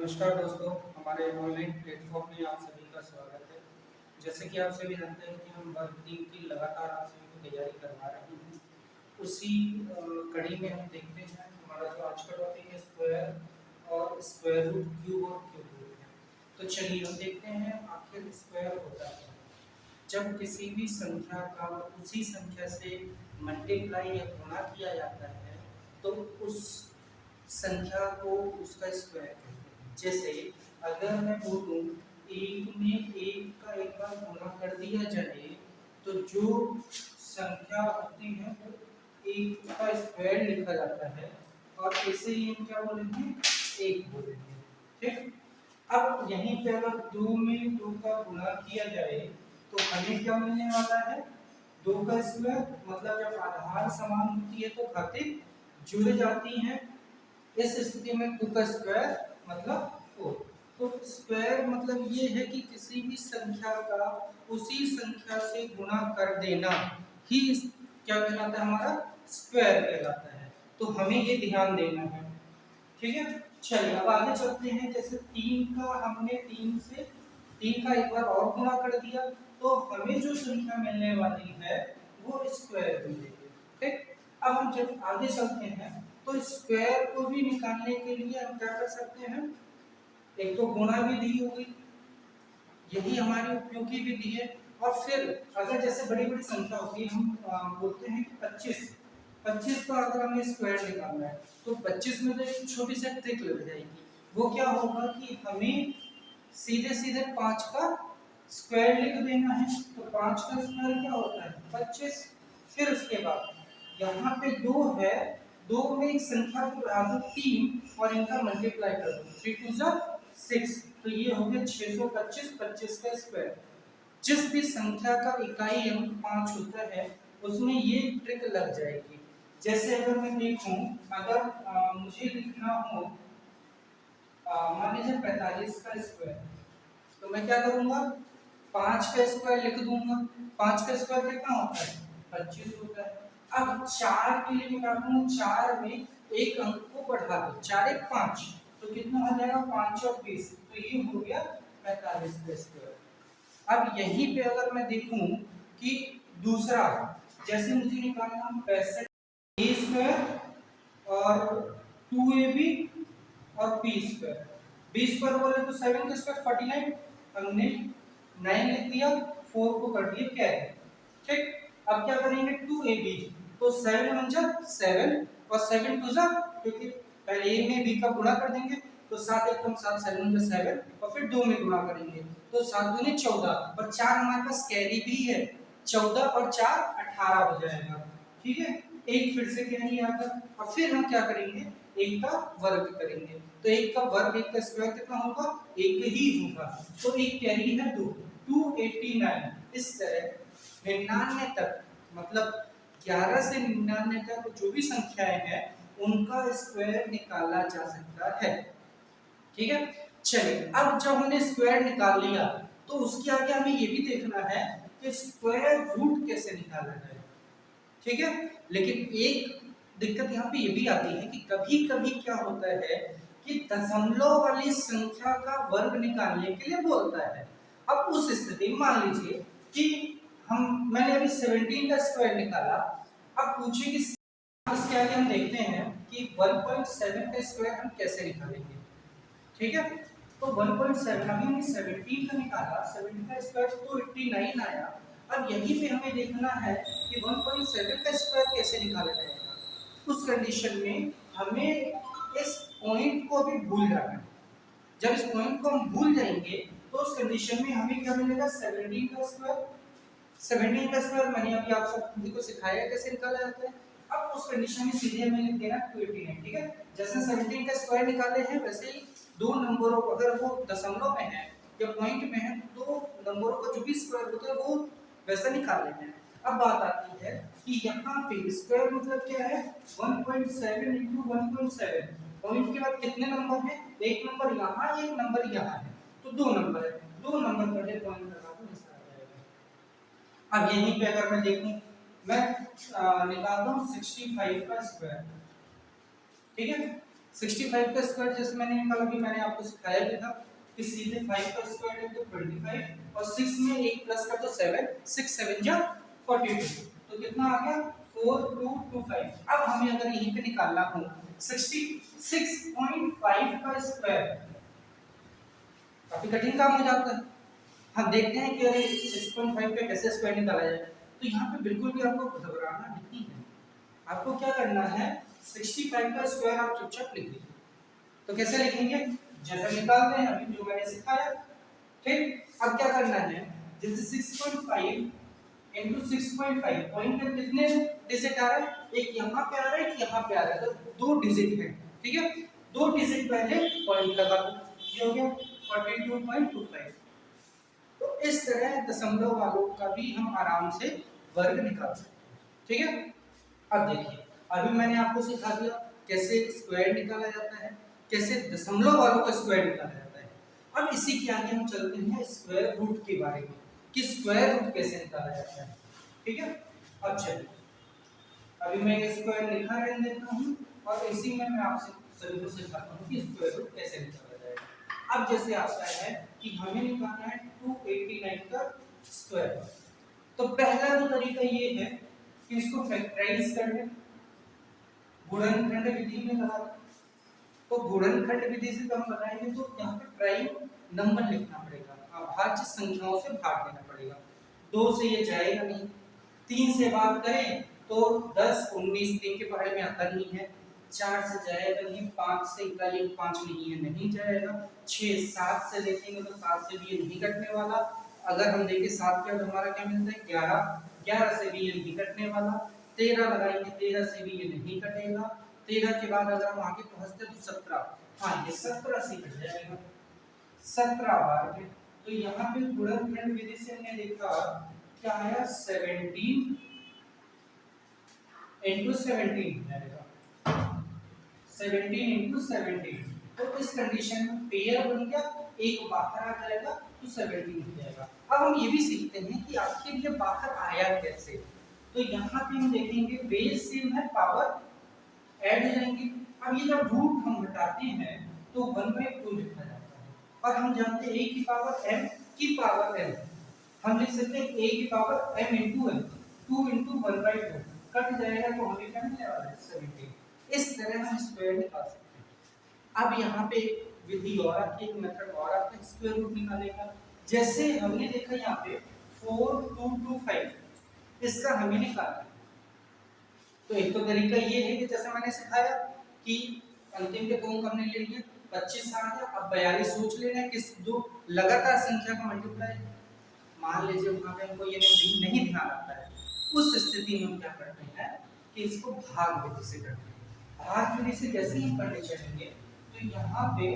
नमस्कार दोस्तों, हमारे ऑनलाइन प्लेटफॉर्म में आप सभी का स्वागत है। जैसे कि आप सभी जानते हैं कि हम वर्ग 3 की लगातार आप सभी को तैयारी करवा रहे हैं। उसी कड़ी में हम देखते हैं हमारा जो आज का टॉपिक है स्क्वायर और स्क्वायर रूट क्यूब और क्यूब रूट है। तो चलिए हम देखते हैं आखिर स्क्वायर होता है जब किसी भी संख्या का उसी संख्या से मल्टीप्लाई या गुणा किया जाता है तो उस संख्या को उसका स्क्वायर कहते हैं। जैसे अगर मैं बोलूं एक में एक का एक बार गुणा कर दिया जाए तो जो संख्या होती है वो एक का स्क्वायर लिखा जाता है और इसे ही हम क्या बोलेंगे, एक बोलेंगे। ठीक। अब यहीं पे अगर 2 में 2 का गुणा किया जाए तो हमें क्या मिलने वाला है, 2 का स्क्वायर। मतलब जब आधार समान होती है तो घातें जुड़ जाती हैं। इस स्थिति में 2 का स्क्वायर मतलब 4। तो स्क्वायर मतलब ये है कि किसी भी संख्या का उसी संख्या से गुणा कर देना ही क्या कहलाता है, हमारा स्क्वायर कहलाता है। तो हमें ये ध्यान देना है। ठीक है, चलिए अब आगे चलते हैं। जैसे 3 का हमने 3 का एक बार और गुणा कर दिया तो हमें जो संख्या मिलने वाली है वो स्क्वायर मिलेगी। ठीक। अब हम जब आगे चलते हैं तो स्क्वायर को भी निकालने के लिए हम क्या कर सकते हैं, एक तो गुणा विधि होगी, यही हमारी उपयोगी विधि है। और फिर अगर जैसे बड़ी बड़ी संख्या होती है, हम बोलते हैं कि 25 का अगर हमें स्क्वायर निकालना है तो 25 में तो एक छोटी सी ट्रिक लग जाएगी। वो क्या होगा कि हमें सीधे सीधे 5 का स्क्वायर लिख देना है। तो 5 का स्क्वायर क्या होता है, 25। फिर उसके बाद यहाँ पे 2 है, 2 में एक संख्या को बढ़ा दो 3 और इनका मल्टीप्लाई कर दो, 3 2 जा 6। तो ये हो गया 625, 25 का स्क्वायर। जिस भी संख्या का इकाई अंक 5 होता है उसमें ये ट्रिक लग जाएगी। जैसे अगर मैं देखूं, अगर मुझे लिखना हो मान लीजिए 45 का स्क्वायर, तो मैं क्या करूंगा, 5 का स्क्वायर लिख दूंगा। 5 का स्क्वायर कितना होता है, 25 होता है। अब 4 के लिए निकालूंगा, 4 में एक अंक को बढ़ा दो, 4 1 5, तो कितना हो जाएगा, 5 और 20, तो ये हो गया 45 का स्क्वायर। अब यहीं पे अगर मैं देखूं कि दूसरा, जैसे मुझे निकालना 65 ए स्क्वायर और 2ab और बी स्क्वायर। बी स्क्वायर बोले तो 7 का स्क्वायर 49, हमने 9 लिख दिया, 4 को कर दिया कैरी। ठीक। अब क्या करेंगे, 2ab, तो 7 1 जा 7 और 7 2 जा, क्योंकि पहले ए में बी का गुणा कर देंगे तो 7 1 7 7 1 7 और फिर 2 में गुणा करेंगे तो 7 2 14 और 4 हमारे पास कैरी भी है, 14 और 4 18 हो जाएगा। ठीक है, एक फिर से कैरी आ गया। और फिर हम क्या करेंगे, एक का वर्ग करेंगे, तो एक का वर्ग एक का स्क्वायर कितना होगा, एक ही होगा। तो एक कैरी है 2, 289। इस तरह 99 तक, मतलब 11 से 99 तक जो भी संख्याएं हैं उनका स्क्वायर निकाला जा सकता है। ठीक है, चलिए अब जब हमने स्क्वायर निकाल लिया तो उसके आगे हमें ये भी देखना है कि स्क्वायर रूट कैसे निकाला जाए। ठीक है, लेकिन एक दिक्कत यहाँ पे ये भी आती है कि कभी कभी क्या होता है कि दशमलव वाली संख्या का वर्ग निकालने के लिए बोलता है। अब उस स्थिति में मान लीजिए कि मैंने अभी 17 का स्क्वायर निकाला। अब पूछे कि इसके आगे हम देखते हैं कि 1.7 का स्क्वायर हम कैसे निकालेंगे। ठीक है, तो 1.7 अभी हमने 17 का निकाला, 17 का स्क्वायर तो 89 आया। अब यहीं पे हमें देखना है कि 1.7 का स्क्वायर कैसे निकाला जाएगा। उस कंडीशन में हमें इस पॉइंट को भी भूल जाना है। जब इस पॉइंट को हम भूल जाएंगे तो उस कंडीशन में हमें क्या मिलेगा, 17 का स्क्वायर। 17 का स्क्वायर मैंने अभी आप सभी को सिखाया कैसे निकाला जाता है। अब उस कंडीशन में सीधे हमें लिख देना 289। ठीक है, जैसे 17 का स्क्वायर निकाले हैं वैसे ही दो नंबरों को, अगर वो दशमलव में है या पॉइंट में है, दो नंबरों का जो भी स्क्वायर होता है वो वैसा निकाल लेते हैं। अब बात आती है कि यहाँ पे स्क्वायर मतलब क्या है, 1.7 into 1.7। पॉइंट के बाद कितने नंबर हैं, एक नंबर यहाँ, एक नंबर यहाँ है, तो दो नंबर है, दो नंबर पहले पॉइंट लगा दो, ऐसा आ जाएगा। अब यहीं पे अगर मैं देखूं, मैं निकालता हूँ 65 का स्क्वायर। ठीक है, 65 का स्क्वायर जैसे मैंने निकाला, अभी मैंने आपको सिखाया भी था कि सीधे 5 का स्क्वायर है तो 25 और 6 में एक प्लस कर दो 7, 6 7 जा 42, तो कितना आ गया 4225। अब हमें अगर यहीं पे निकालना हो 66.5 का स्क्वायर, काफी कठिन काम हो जाता है। हम देखते हैं कि अरे 6.5 का कैसे स्क्वायर निकाला जाए, तो यहाँ पे बिल्कुल भी आपको घबराना नहीं है। आपको क्या करना है, 65 का स्क्वायर आप चुपचाप लिख दीजिए। तो कैसे लिखेंगे, जैसा निकालते हैं अभी जो मैंने सिखाया, ठीक। अब क्या करना है, जैसे 6.5 into 6.5 पॉइंट में कितने डिजिट आ रहा है, एक यहाँ पे आ रहा है एक यहाँ पे आ रहा है, तो दो डिजिट है, ठीक है। दो डिजिट पहले पॉइंट लगा दो, ये हो गया 42.25। तो इस तरह दशमलव वालों का भी हम आराम से वर्ग निकाल सकते हैं, ठीक है। अब देखिए, अभी मैंने आपको सिखा दिया कैसे स्क्वायर निकाला जाता है, कैसे दशमलव वालों का स्क्वायर निकाला जाता है। अब इसी के आगे हम चलते हैं स्क्वायर रूट के बारे में कि स्क्वायर रूट कैसे निकाला जाता है, ठीक है। अब चलिए, अभी मैं ये स्क्वायर लिखा रहने देता हूँ और इसी में मैं आपसे सभी को सिखाता हूँ कि स्क्वायर रूट कैसे निकाला जाएगा। अब जैसे आता है कि हमें निकालना है 289 का स्क्वायर, तो पहला तो तरीका ये है कि इसको फैक्टराइज कर लें, गुणनखंड विधि में लगा। तो गुणनखंड विधि से हम लगाएंगे तो यहाँ पे प्राइम नंबर लिखना पड़ेगा, अभाज्य संख्याओं से भाग देना पड़ेगा। 2 से ये जाएगा नहीं, 3 से भाग करें तो 10 19 3 के पहाड़े में आता नहीं है, 4 से जाएगा नहीं, 5 से इकाई 5 नहीं है, नहीं जाएगा, 6 7 से देखेंगे तो 7 से भी ये नहीं कटने वाला। अगर हम देखें 7 के बाद हमारा क्या मिलता है 11, 11 से भी ये नहीं कटने वाला, 13 लगाएंगे 13 से भी ये नहीं कटेगा, 13 के बाद अगर हम आगे पहुंचते तो 17, हाँ ये 17 से कट जाएगा, 17 बार में। तो यहाँ पे गुणनखंड विधि से हमने देखा क्या आया 17 into 17 आएगा, 17 into 17। तो इस कंडीशन में पेयर बन गया, एक बाहर आ जाएगा तो 17 हो जाएगा। अब हम ये भी सीखते हैं कि आखिर ये बाहर आया कैसे। तो यहाँ पे हम देखेंगे बेस सेम है, पावर ऐड हो जाएंगे। अब ये जब रूट हम हटाते हैं तो 1/2 लिखा जाता है, और हम जानते हैं a की पावर m की पावर n, हम लिख सकते हैं a की power m into n, 2 into 1/2 cut जाएगा तो हमें क्या मिलने वाला है 17। इस तरह हम स्क्वायर निकाल सकते हैं। अब यहाँ पे विधि और आती है, एक मेथड और आता है स्क्वायर रूट निकालने का। जैसे हमने देखा यहाँ पे 4225, इसका हमें निकालना है। तो एक तो तरीका ये है कि जैसे मैंने सिखाया कि अंतिम के दो अंक हमने ले लिए, 25 आ गया। अब 42 सोच लेना है किस दो लगातार संख्या का मल्टीप्लाई, मान लीजिए वहां पे हमको ये नहीं ध्यान आता है, उस स्थिति में हम क्या करते हैं कि इसको भाग विधि से करते हैं। भाग विधि से जैसे ही करने चलेंगे तो यहाँ पे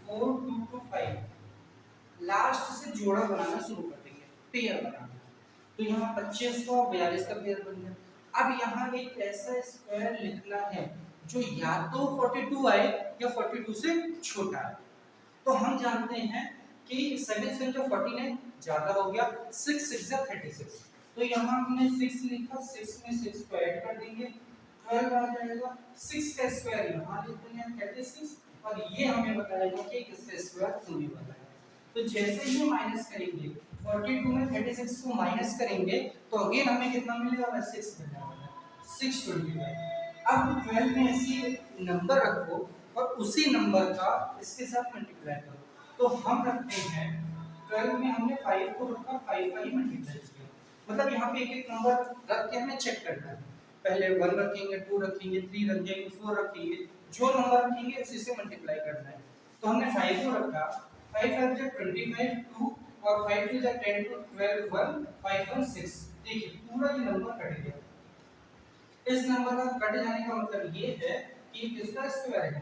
4225 लास्ट से जोड़ा बनाना शुरू कर देंगे, पेयर बनाना। तो यहाँ 25 का 42 का पेयर बन गया। अब यहाँ एक ऐसा स्क्वायर लिखना है जो या तो 42 आए या 42 से छोटा है। तो हम जानते हैं कि 7 से जो 49 ज्यादा हो गया, 6 6 जा 36, तो यहाँ हमने 6 लिखा, 6 में 6 को ऐड कर देंगे, 12 आ जाएगा। 6 का स्क्वायर यहाँ लिख देंगे 36, और ये हमें बताएगा कि किसका स्क्वायर होने वाला है। तो जैसे ही माइनस करेंगे 42 में 36 को माइनस करेंगे तो अगेन हमें कितना मिलेगा, 6 मिलने वाला है, 625। अब 12 में ऐसी नंबर रखो और उसी नंबर का इसके साथ मल्टीप्लाई करो। तो हम रखते हैं 12 में हमने 5 को रखा, 5 का ही मल्टीप्लाई किया, मतलब यहाँ पे एक एक नंबर रख के हमें चेक करना है। पहले 1 रखेंगे, 2 रखेंगे, 3 रखेंगे, 4 रखेंगे, जो नंबर रखेंगे उसी से मल्टीप्लाई करना है। तो हमने 5 को रखा, 5 5 जा 25 2 और 5 2 जा 10 2 12 1 5 1 6। देखिए पूरा ये नंबर कट गया। इस नंबर का कट जाने का मतलब ये है कि किसका स्क्वायर है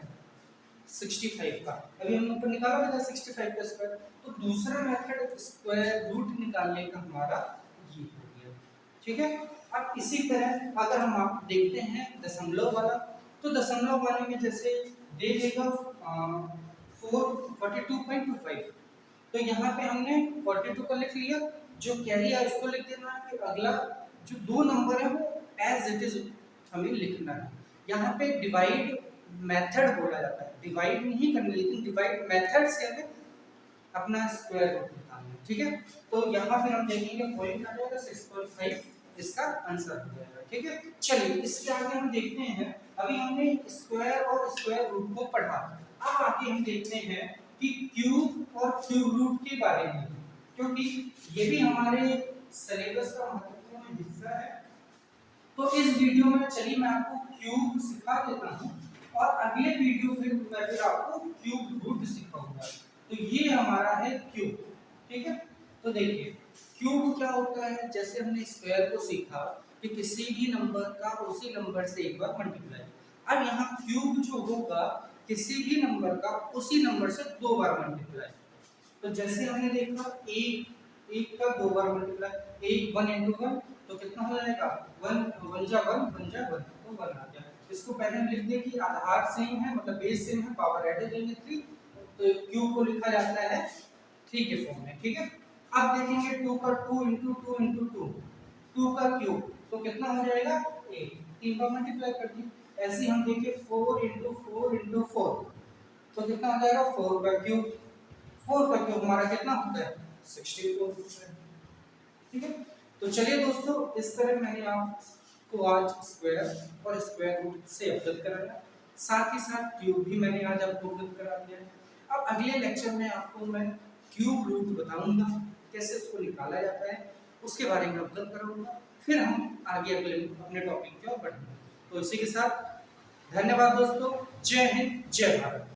65 का। अभी हमने ऊपर निकाला था 65 का स्क्वायर, तो दूसरा मेथड स्क्वायर रूट निकालने का हमारा ये हो गया, ठीक है। अब इसी तरह अगर हम आप देखते हैं दशमलव वाला, तो दशमलव वाले में जैसे दे देगा 42.25, तो यहाँ पे हमने 42 को लिख लिया, जो कैरी है उसको लिख देना है, फिर अगला जो दो नंबर है वो एज इट इज हमें लिखना है। यहाँ पे डिवाइड मेथड बोला जाता है, डिवाइड नहीं करना, लेकिन डिवाइड मेथड से हमें अपना स्क्वायर रूट निकालना है, ठीक है। तो यहाँ फिर हम देखेंगे पॉइंट आ जाएगा 6.5 इसका आंसर हो जाएगा, ठीक है। चलिए इसके आगे हम देखते हैं, अभी हमने स्क्वायर और स्क्वायर रूट को पढ़ा, अब आगे हम देखते हैं कि क्यूब और क्यूब रूट के बारे में, क्योंकि ये भी हमारे सिलेबस का महत्वपूर्ण हिस्सा है। तो इस वीडियो में चलिए मैं आपको क्यूब सिखा देता हूँ और अगले वीडियो मैं फिर आपको क्यूब रूट सिखाऊंगा। तो ये हमारा है क्यूब, ठीक है। तो देखिए क्यूब क्या होता है, जैसे हमने स्क्वायर को सीखा कि किसी भी नंबर का उसी नंबर से एक बार मल्टीप्लाई, अब यहाँ क्यूब जो होगा किसी भी नंबर का उसी नंबर से दो बार मल्टीप्लाई। तो जैसे हमने देखा एक का दो बार मल्टीप्लाई, एक 1 into 1 तो कितना हो जाएगा 1 1 जा 1 1 जा 1 तो 1 आ गया। इसको पहले हम लिख दें कि आधार सेम है, मतलब बेस सेम है, पावर ऐड देंगे 3, तो क्यूब को लिखा जाता है 3 के फॉर्म में, ठीक है। अब देखेंगे 2 का 2 into 2 into 2 2 का क्यूब तो कितना हो जाएगा 8, 3 बार मल्टीप्लाई कर दी। ऐसे हम देखें 4 into 4 into 4 तो कितना हो जाएगा 4 का क्यूब, 4 का क्यूब हमारा कितना होता है 64 होता है, ठीक है। तो चलिए दोस्तों इस तरह मैंने आपको आज स्क्वायर और स्क्वायर रूट से अवगत कराया, साथ ही साथ क्यूब भी मैंने आज आपको अवगत करा दिया। अब अगले लेक्चर में आपको मैं क्यूब रूट बताऊंगा, कैसे उसको निकाला जाता है उसके बारे में अवगत कराऊंगा, फिर हम आगे अगले अपने टॉपिक की ओर बढ़ेंगे। तो इसी के साथ धन्यवाद दोस्तों, जय हिंद जय भारत।